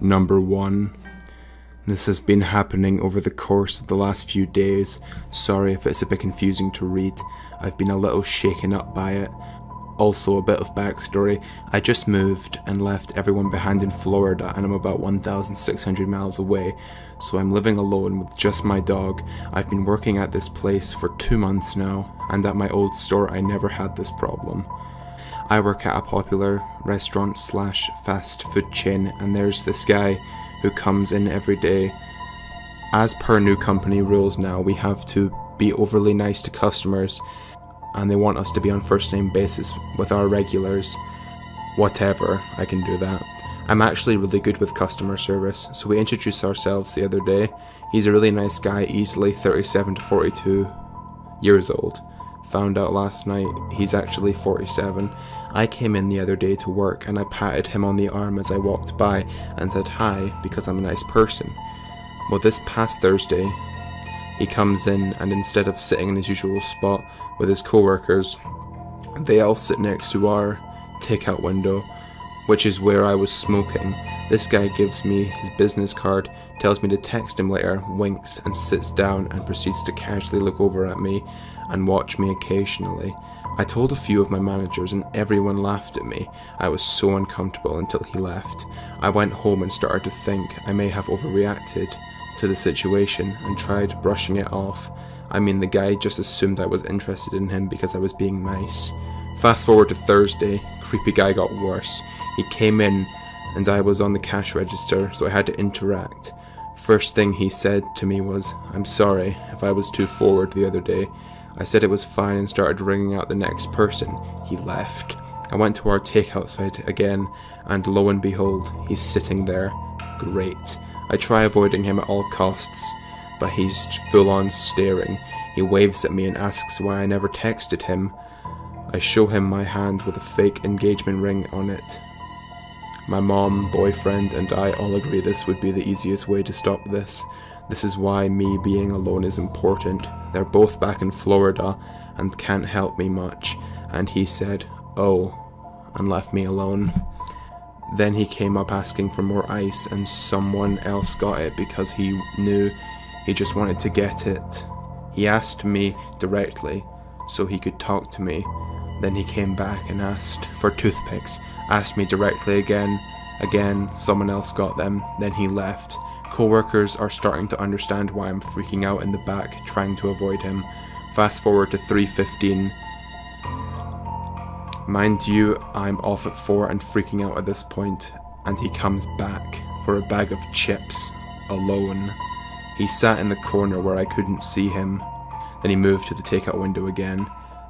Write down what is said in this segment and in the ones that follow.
Number 1. This has been happening over the course of the last few days. Sorry if it's a bit confusing to read. I've been a little shaken up by it. Also, a bit of backstory. I just moved and left everyone behind in Florida, and I'm about 1,600 miles away, so I'm living alone with just my dog. I've been working at this place for 2 months now, and at my old store I never had this problem. I work at a popular restaurant / fast food chain, and there's this guy who comes in every day. As per new company rules now, we have to be overly nice to customers, and they want us to be on first name basis with our regulars. Whatever, I can do that. I'm actually really good with customer service, so we introduced ourselves the other day. He's a really nice guy, easily 37 to 42 years old. Found out last night he's actually 47. I came in the other day to work and I patted him on the arm as I walked by and said hi because I'm a nice person. Well, this past Thursday, he comes in and instead of sitting in his usual spot with his co-workers, they all sit next to our takeout window, which is where I was smoking. This guy gives me his business card, tells me to text him later, winks and sits down and proceeds to casually look over at me and watch me occasionally. I told a few of my managers and everyone laughed at me. I was so uncomfortable until he left. I went home and started to think I may have overreacted to the situation and tried brushing it off. I mean, the guy just assumed I was interested in him because I was being nice. Fast forward to Thursday, creepy guy got worse. He came in and I was on the cash register, so I had to interact. First thing he said to me was, "I'm sorry if I was too forward the other day." I said it was fine and started ringing out the next person. He left. I went to our takeout site again, and lo and behold, he's sitting there. Great. I try avoiding him at all costs, but he's full on staring. He waves at me and asks why I never texted him. I show him my hand with a fake engagement ring on it. My mom, boyfriend, and I all agree this would be the easiest way to stop this. This is why me being alone is important. They're both back in Florida and can't help me much. And he said, "Oh," and left me alone. Then he came up asking for more ice and someone else got it because he knew he just wanted to get it. He asked me directly so he could talk to me. Then he came back and asked for toothpicks, asked me directly again, someone else got them, then he left. Co-workers are starting to understand why I'm freaking out in the back, trying to avoid him. Fast forward to 3:15. Mind you, I'm off at 4 and freaking out at this point, and he comes back for a bag of chips, alone. He sat in the corner where I couldn't see him. Then he moved to the takeout window again,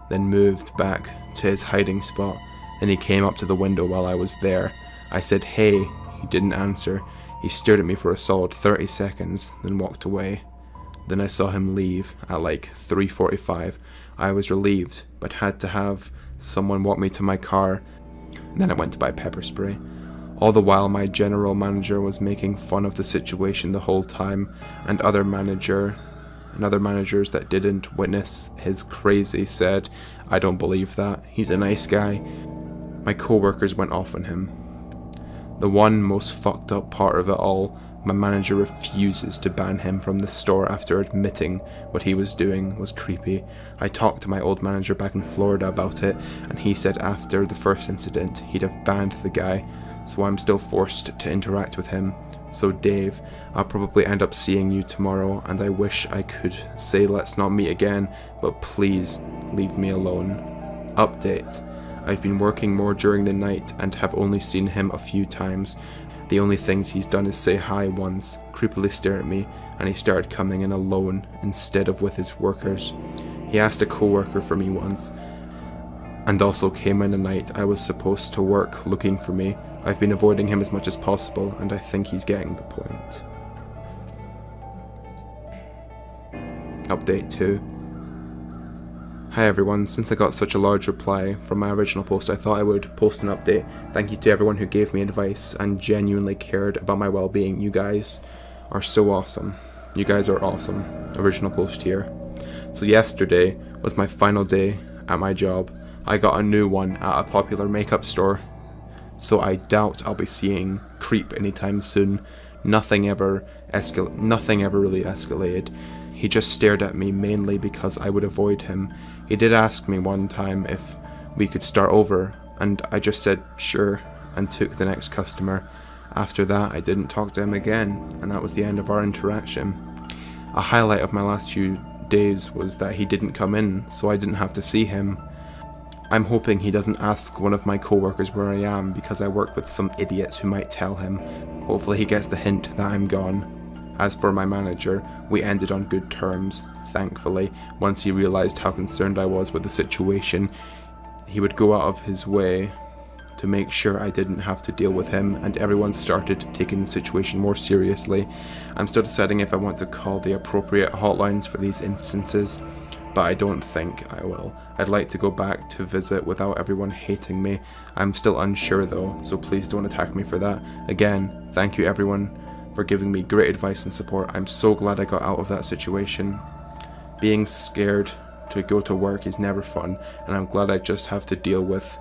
then moved back to his hiding spot. Then he came up to the window while I was there. I said, "Hey," he didn't answer. He stared at me for a solid 30 seconds, then walked away. Then I saw him leave at like 3:45. I was relieved, but had to have someone walk me to my car. And then I went to buy pepper spray. All the while my general manager was making fun of the situation the whole time, and other managers that didn't witness his crazy said, "I don't believe that, he's a nice guy." My co-workers went off on him. The one most fucked up part of it all, my manager refuses to ban him from the store after admitting what he was doing was creepy. I talked to my old manager back in Florida about it, and he said after the first incident he'd have banned the guy, so I'm still forced to interact with him. So Dave, I'll probably end up seeing you tomorrow, and I wish I could say let's not meet again, but please leave me alone. Update. I've been working more during the night and have only seen him a few times. The only things he's done is say hi once, creepily stare at me, and he started coming in alone instead of with his workers. He asked a co-worker for me once, and also came in a night I was supposed to work looking for me. I've been avoiding him as much as possible, and I think he's getting the point. Update 2. Hi everyone, since I got such a large reply from my original post, I thought I would post an update. Thank you to everyone who gave me advice and genuinely cared about my well-being. You guys are so awesome. You guys are awesome. Original post here. So yesterday was my final day at my job. I got a new one at a popular makeup store. so I doubt I'll be seeing Creep anytime soon. Nothing ever really escalated. He just stared at me mainly because I would avoid him. He did ask me one time if we could start over, and I just said sure and took the next customer. After that, I didn't talk to him again, and that was the end of our interaction. A highlight of my last few days was that he didn't come in, so I didn't have to see him. I'm hoping he doesn't ask one of my co-workers where I am, because I work with some idiots who might tell him. Hopefully he gets the hint that I'm gone. As for my manager, we ended on good terms, thankfully. Once he realised how concerned I was with the situation, he would go out of his way to make sure I didn't have to deal with him, and everyone started taking the situation more seriously. I'm still deciding if I want to call the appropriate hotlines for these instances, but I don't think I will. I'd like to go back to visit without everyone hating me. I'm still unsure though, so please don't attack me for that. Again, thank you everyone for giving me great advice and support. I'm so glad I got out of that situation. Being scared to go to work is never fun, and I'm glad I just have to deal with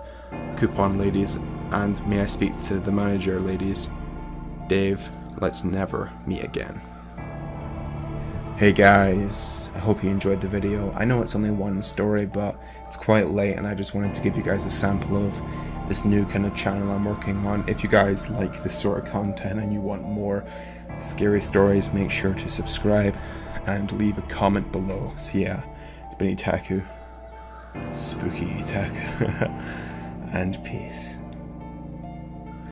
coupon ladies, and may I speak to the manager ladies. Dave, let's never meet again. Hey guys, I hope you enjoyed the video. I know it's only one story, but it's quite late and I just wanted to give you guys a sample of this new kind of channel I'm working on. If you guys like this sort of content and you want more scary stories, make sure to subscribe and leave a comment below. So yeah, it's been Itakuu, spooky Itakuu, and peace.